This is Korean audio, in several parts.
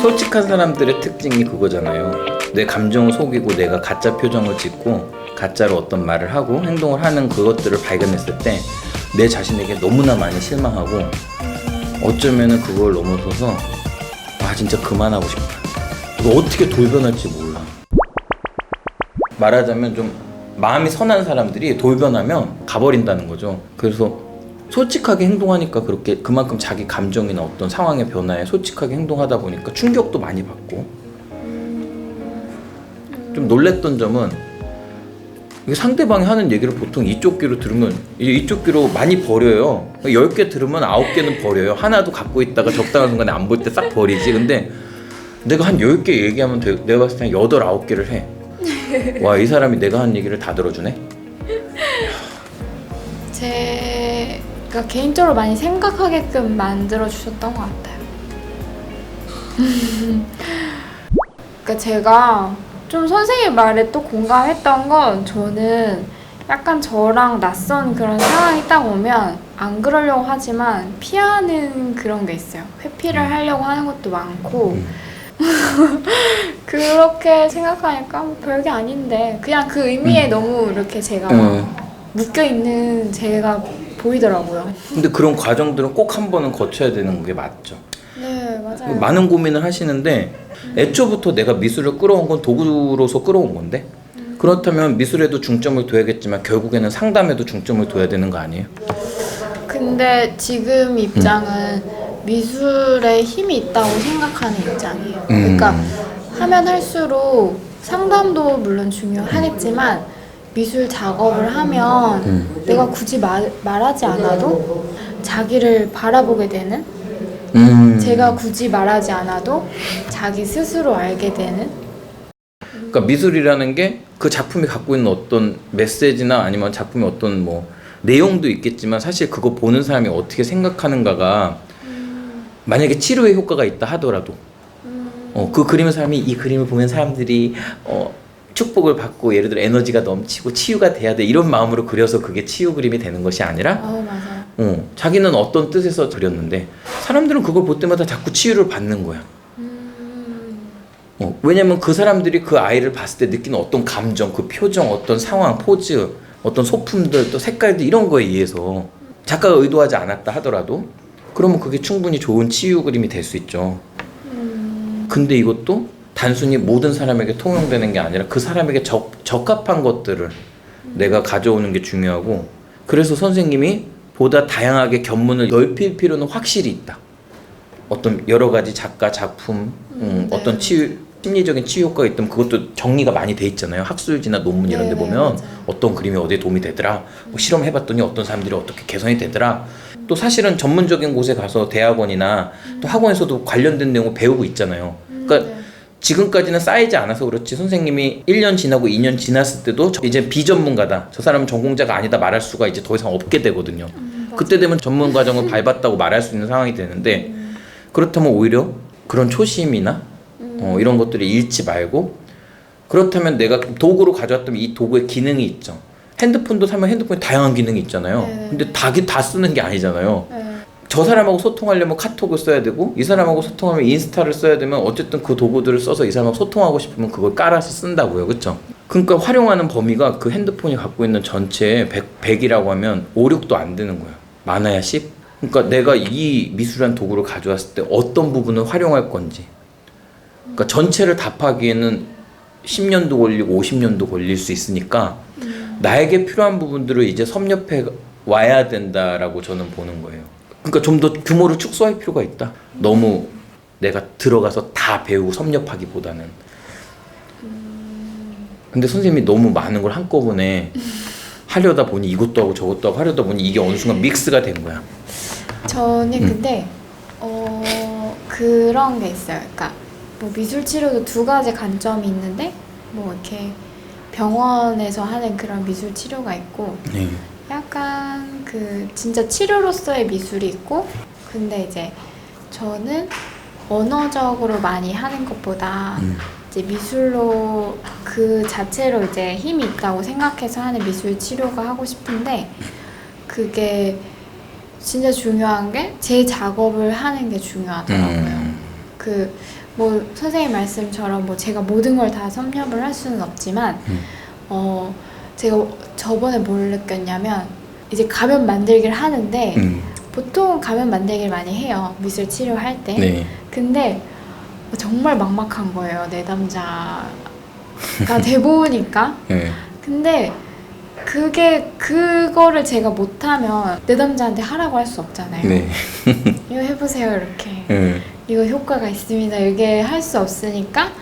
솔직한 사람들의 특징이 그거잖아요. 내 감정을 속이고 내가 가짜 표정을 짓고 가짜로 어떤 말을 하고 행동을 하는 그것들을 발견했을 때 내 자신에게 너무나 많이 실망하고 어쩌면은 그걸 넘어서서 와 진짜 그만하고 싶다. 이거 어떻게 돌변할지 몰라. 말하자면 좀 마음이 선한 사람들이 돌변하면 가버린다는 거죠. 그래서 솔직하게 행동하니까 그렇게 그만큼 자기 감정이나 어떤 상황의 변화에 솔직하게 행동하다 보니까 충격도 많이 받고 좀 놀랬던 점은 이게 상대방이 하는 얘기를 보통 이쪽 귀로 들으면 이제 이쪽 귀로 많이 버려요. 10개 들으면 9개는 버려요. 하나도 갖고 있다가 적당한 순간에 안 볼 때 싹 버리지. 근데 내가 한 10개 얘기하면 내가 봤을 때 한 8, 9개를 해. 와, 이 사람이 내가 한 얘기를 다 들어주네? 제가 개인적으로 많이 생각하게끔 만들어주셨던 것 같아요. 그러니까 제가 좀 선생님 말에 또 공감했던 건 저는 약간 저랑 낯선 그런 상황이 딱 오면 안 그러려고 하지만 피하는 그런 게 있어요. 회피를 하려고 하는 것도 많고 그렇게 생각하니까 뭐 별게 아닌데 그냥 그 의미에 너무 이렇게 제가 묶여있는 제가 보이더라고요. 근데 그런 과정들은 꼭 한 번은 거쳐야 되는 게 맞죠. 네, 맞아요. 많은 고민을 하시는데 애초부터 내가 미술을 끌어온 건 도구로서 끌어온 건데 그렇다면 미술에도 중점을 둬야겠지만 결국에는 상담에도 중점을 둬야 되는 거 아니에요? 근데 지금 입장은 미술에 힘이 있다고 생각하는 입장이에요. 그러니까 하면 할수록 상담도 물론 중요하겠지만 미술 작업을 하면 내가 굳이 말하지 않아도 자기를 바라보게 되는 제가 굳이 말하지 않아도 자기 스스로 알게 되는. 그러니까 미술이라는 게 그 작품이 갖고 있는 어떤 메시지나 아니면 작품의 어떤 뭐 내용도 있겠지만 사실 그거 보는 사람이 어떻게 생각하는가가 만약에 치료의 효과가 있다 하더라도 그 그림의 사람이 이 그림을 보면 사람들이 축복을 받고 예를 들어 에너지가 넘치고 치유가 돼야 돼 이런 마음으로 그려서 그게 치유 그림이 되는 것이 아니라 맞아요. 자기는 어떤 뜻에서 그렸는데 사람들은 그걸 볼 때마다 자꾸 치유를 받는 거야. 왜냐면 그 사람들이 그 아이를 봤을 때 느끼는 어떤 감정, 그 표정, 어떤 상황, 포즈, 어떤 소품들, 또 색깔들 이런 거에 의해서 작가가 의도하지 않았다 하더라도 그러면 그게 충분히 좋은 치유 그림이 될 수 있죠. 근데 이것도 단순히 모든 사람에게 통용되는 게 아니라 그 사람에게 적합한 것들을 내가 가져오는 게 중요하고 그래서 선생님이 보다 다양하게 견문을 넓힐 필요는 확실히 있다. 어떤 여러 가지 작가, 작품, 어떤 심리적인 치유 효과가 있다면 그것도 정리가 많이 돼 있잖아요. 학술지나 논문 이런 데 보면 맞아요. 어떤 그림이 어디에 도움이 되더라. 뭐 실험해봤더니 어떤 사람들이 어떻게 개선이 되더라. 또 사실은 전문적인 곳에 가서 대학원이나 또 학원에서도 관련된 내용을 배우고 있잖아요. 그러니까 지금까지는 쌓이지 않아서 그렇지 선생님이 1년 지나고 2년 지났을 때도 이제 비전문가다. 저 사람은 전공자가 아니다 말할 수가 이제 더 이상 없게 되거든요. 그때 되면 전문 과정을 밟았다고 말할 수 있는 상황이 되는데 그렇다면 오히려 그런 초심이나 이런 것들을 잃지 말고 그렇다면 내가 도구로 가져왔다면 이 도구의 기능이 있죠. 핸드폰도 사면 핸드폰에 다양한 기능이 있잖아요. 근데 다 쓰는 게 아니잖아요. 저 사람하고 소통하려면 카톡을 써야 되고 이 사람하고 소통하면 인스타를 써야 되면 어쨌든 그 도구들을 써서 이 사람하고 소통하고 싶으면 그걸 깔아서 쓴다고요. 그렇죠? 그러니까 활용하는 범위가 그 핸드폰이 갖고 있는 전체의 100이라고 하면 5, 6도 안 되는 거예요. 많아야 10? 그러니까 내가 이 미술한 도구를 가져왔을 때 어떤 부분을 활용할 건지 그러니까 전체를 답하기에는 10년도 걸리고 50년도 걸릴 수 있으니까 나에게 필요한 부분들을 이제 섭렵해 와야 된다라고 저는 보는 거예요. 그러니까 좀 더 규모를 축소할 필요가 있다. 너무 내가 들어가서 다 배우고 섭렵하기보다는. 근데 선생님이 너무 많은 걸 한꺼번에 하려다 보니 이것도 하고 저것도 하고 하려다 보니 이게 어느 순간 믹스가 된 거야. 저는 근데 그런 게 있어요. 그러니까 뭐 미술 치료도 두 가지 관점이 있는데 뭐 이렇게 병원에서 하는 그런 미술 치료가 있고 약간 그 진짜 치료로서의 미술이 있고 근데 이제 저는 언어적으로 많이 하는 것보다 이제 미술로 그 자체로 이제 힘이 있다고 생각해서 하는 미술 치료가 하고 싶은데 그게 진짜 중요한 게 제 작업을 하는 게 중요하더라고요. 그 뭐 선생님 말씀처럼 뭐 제가 모든 걸 다 섭렵을 할 수는 없지만 제가 저번에 뭘 느꼈냐면 이제 가면 만들기를 하는데 보통 가면 만들기를 많이 해요. 미술 치료할 때. 네. 근데 정말 막막한 거예요. 내담자가 돼보니까. 네. 근데 그거를 제가 못하면 내담자한테 하라고 할 수 없잖아요. 네. 이거 해보세요 이렇게. 네. 이거 효과가 있습니다. 이게 할 수 없으니까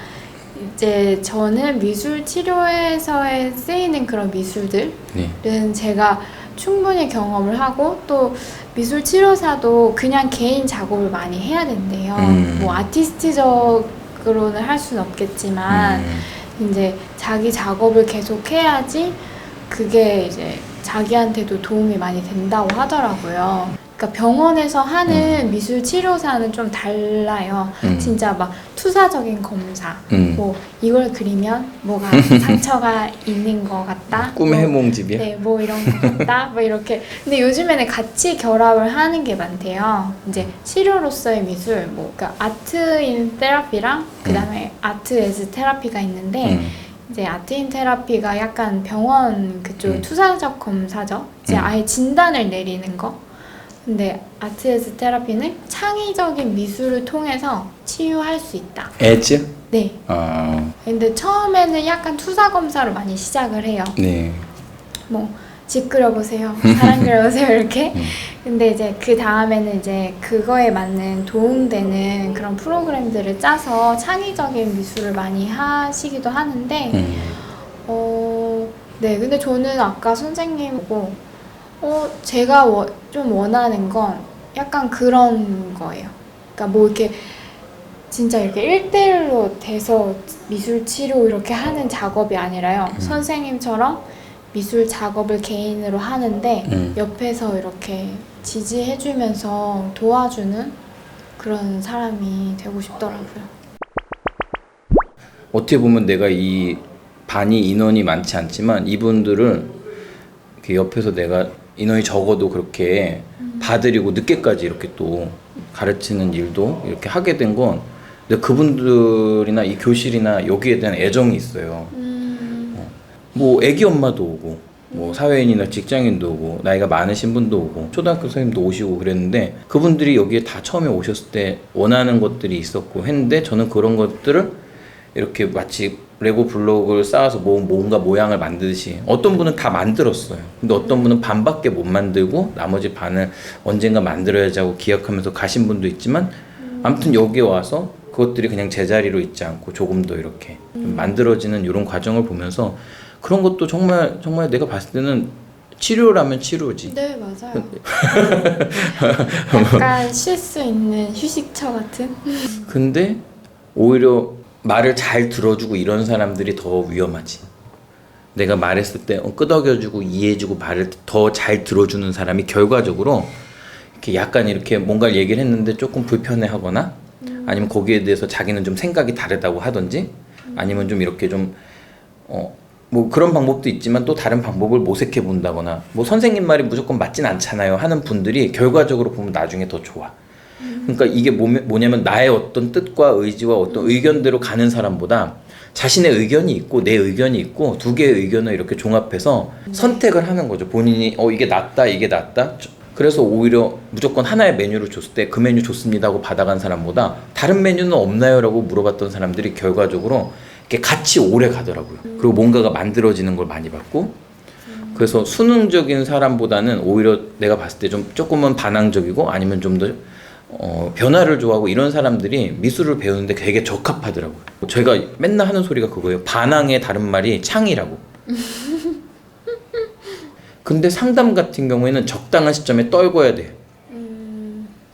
이제 저는 미술 치료에서에 쓰이는 그런 미술들은 네. 제가 충분히 경험을 하고 또 미술 치료사도 그냥 개인 작업을 많이 해야 된대요. 뭐 아티스트적으로는 할 수는 없겠지만 이제 자기 작업을 계속 해야지 그게 이제 자기한테도 도움이 많이 된다고 하더라고요. 그러니까 병원에서 하는 미술 치료사는 좀 달라요. 진짜 막 투사적인 검사, 뭐 이걸 그리면 뭐가 상처가 있는 것 같다. 꿈의 뭐, 해몽집이야? 네, 뭐 이런 것 같다. 뭐 이렇게. 근데 요즘에는 같이 결합을 하는 게 많대요. 이제 치료로서의 미술, 뭐 그러니까 아트인 테라피랑 그다음에 아트 에즈 테라피가 있는데. 이제 아트인 테라피가 약간 병원 그쪽 투사적 검사죠. 이제 아예 진단을 내리는 거. 근데 아트 에즈 테라피는 창의적인 미술을 통해서 치유할 수 있다. 에즈? 네. 근데 처음에는 약간 투사 검사로 많이 시작을 해요. 네. 뭐 집 그려보세요, 사람 그려보세요 이렇게. 근데 이제 그 다음에는 이제 그거에 맞는 도움되는 그런 프로그램들을 짜서 창의적인 미술을 많이 하시기도 하는데, 네. 근데 저는 아까 선생님 보고, 제가 좀 원하는 건 약간 그런 거예요. 그러니까 뭐 이렇게 진짜 이렇게 1대1로 돼서 미술 치료 이렇게 하는 작업이 아니라요. 선생님처럼 미술 작업을 개인으로 하는데 옆에서 이렇게 지지해주면서 도와주는 그런 사람이 되고 싶더라고요. 어떻게 보면 내가 이 반이 인원이 많지 않지만 이분들을 이렇게 옆에서 내가 인원이 적어도 그렇게 봐드리고 늦게까지 이렇게 또 가르치는 일도 이렇게 하게 된 건 내가 그분들이나 이 교실이나 여기에 대한 애정이 있어요. 뭐 애기 엄마도 오고 뭐 사회인이나 직장인도 오고 나이가 많으신 분도 오고 초등학교 선생님도 오시고 그랬는데 그분들이 여기에 다 처음에 오셨을 때 원하는 것들이 있었고 했는데 저는 그런 것들을 이렇게 마치 레고 블록을 쌓아서 뭔가 모양을 만드듯이 어떤 분은 다 만들었어요. 근데 어떤 분은 반밖에 못 만들고 나머지 반을 언젠가 만들어야지 하고 기약하면서 가신 분도 있지만 아무튼 여기에 와서 그것들이 그냥 제자리로 있지 않고 조금 더 이렇게 만들어지는 이런 과정을 보면서 그런 것도 정말 내가 봤을 때는 치료라면 치료지. 네, 맞아요. 약간 쉴 수 있는 휴식처 같은? 근데 오히려 말을 잘 들어주고 이런 사람들이 더 위험하지. 내가 말했을 때 끄덕여주고 이해해주고 말을 더 잘 들어주는 사람이 결과적으로 이렇게 약간 이렇게 뭔가를 얘기를 했는데 조금 불편해하거나 아니면 거기에 대해서 자기는 좀 생각이 다르다고 하든지 아니면 좀 이렇게 좀 뭐 그런 방법도 있지만 또 다른 방법을 모색해 본다거나 뭐 선생님 말이 무조건 맞진 않잖아요 하는 분들이 결과적으로 보면 나중에 더 좋아. 그러니까 이게 뭐냐면 나의 어떤 뜻과 의지와 어떤 의견대로 가는 사람보다 자신의 의견이 있고 내 의견이 있고 두 개의 의견을 이렇게 종합해서 선택을 하는 거죠. 본인이 이게 낫다 이게 낫다. 그래서 오히려 무조건 하나의 메뉴를 줬을 때 그 메뉴 좋습니다 하고 받아간 사람보다 다른 메뉴는 없나요? 라고 물어봤던 사람들이 결과적으로 이렇게 같이 오래 가더라고요. 그리고 뭔가가 만들어지는 걸 많이 봤고 그래서 수능적인 사람보다는 오히려 내가 봤을 때 좀 조금은 반항적이고 아니면 좀 더 변화를 좋아하고 이런 사람들이 미술을 배우는데 되게 적합하더라고요. 제가 맨날 하는 소리가 그거예요. 반항의 다른 말이 창의라고. 근데 상담 같은 경우에는 적당한 시점에 떨궈야 돼.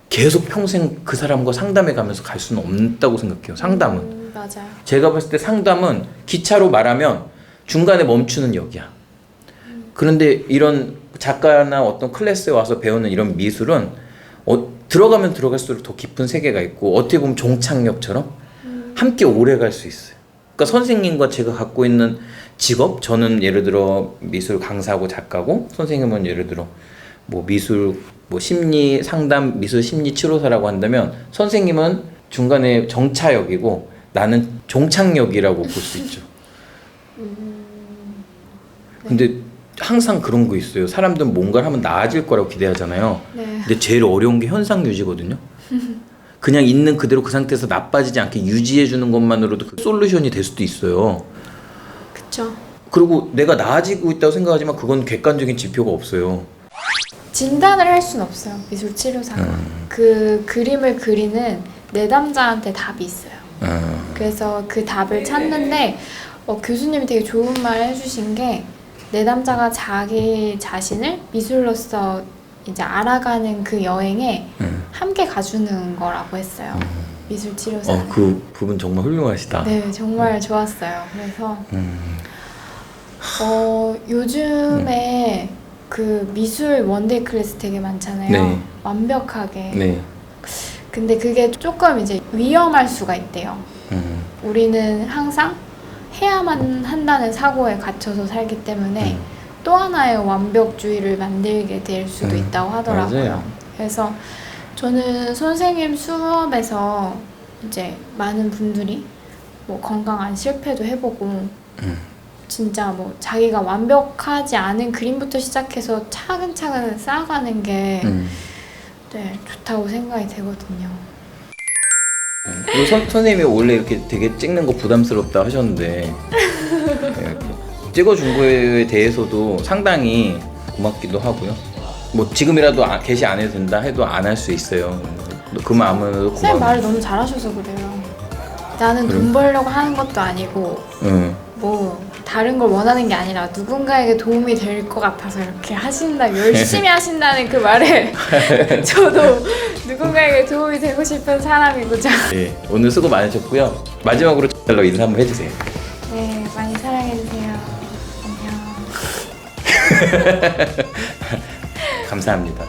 계속 평생 그 사람과 상담해 가면서 갈 수는 없다고 생각해요. 상담은. 맞아요. 제가 봤을 때 상담은 기차로 말하면 중간에 멈추는 역이야. 그런데 이런 작가나 어떤 클래스에 와서 배우는 이런 미술은 들어가면 들어갈수록 더 깊은 세계가 있고 어떻게 보면 종착역처럼 함께 오래 갈 수 있어요. 그러니까 선생님과 제가 갖고 있는 직업, 저는 예를 들어 미술 강사고 작가고 선생님은 예를 들어 뭐 미술 뭐 심리 상담 미술 심리 치료사라고 한다면 선생님은 중간에 정차역이고 나는 종착역이라고 볼 수 있죠. 네. 근데 항상 그런 거 있어요. 사람들은 뭔가를 하면 나아질 거라고 기대하잖아요. 네. 근데 제일 어려운 게 현상 유지거든요. 그냥 있는 그대로 그 상태에서 나빠지지 않게 유지해 주는 것만으로도 그 솔루션이 될 수도 있어요. 그쵸. 그리고 내가 나아지고 있다고 생각하지만 그건 객관적인 지표가 없어요. 진단을 할 수는 없어요. 미술 치료사가. 그 그림을 그리는 내담자한테 답이 있어요. 그래서 그 답을 찾는데 교수님이 되게 좋은 말 해주신 게 내담자가 자기 자신을 미술로서 이제 알아가는 그 여행에 함께 가주는 거라고 했어요. 미술 치료사. 그 부분 정말 훌륭하시다. 네, 정말 좋았어요. 그래서 요즘에 그 미술 원데이 클래스 되게 많잖아요. 네. 완벽하게. 네. 근데 그게 조금 이제 위험할 수가 있대요. 우리는 항상 해야만 한다는 사고에 갇혀서 살기 때문에 또 하나의 완벽주의를 만들게 될 수도 있다고 하더라고요. 맞아요. 그래서 저는 선생님 수업에서 이제 많은 분들이 뭐 건강 안 실패도 해보고 진짜 뭐 자기가 완벽하지 않은 그림부터 시작해서 차근차근 쌓아가는 게 네, 좋다고 생각이 되거든요. 그리고 선생님이 원래 이렇게 되게 찍는 거 부담스럽다 하셨는데 네, 찍어준 거에 대해서도 상당히 고맙기도 하고요. 뭐 지금이라도 게시 안 해도 된다 해도 안 할 수 있어요. 그 마음은 선생님 고마워요. 말을 너무 잘하셔서 그래요. 나는 돈 벌려고 하는 것도 아니고 뭐 다른 걸 원하는 게 아니라 누군가에게 도움이 될 것 같아서 이렇게 하신다, 열심히 하신다는 그 말에 저도 누군가에게 도움이 되고 싶은 사람이고자. 예, 오늘 수고 많으셨고요. 마지막으로 달러 인사 한번 해주세요. 네, 많이 사랑해주세요. 안녕. 감사합니다.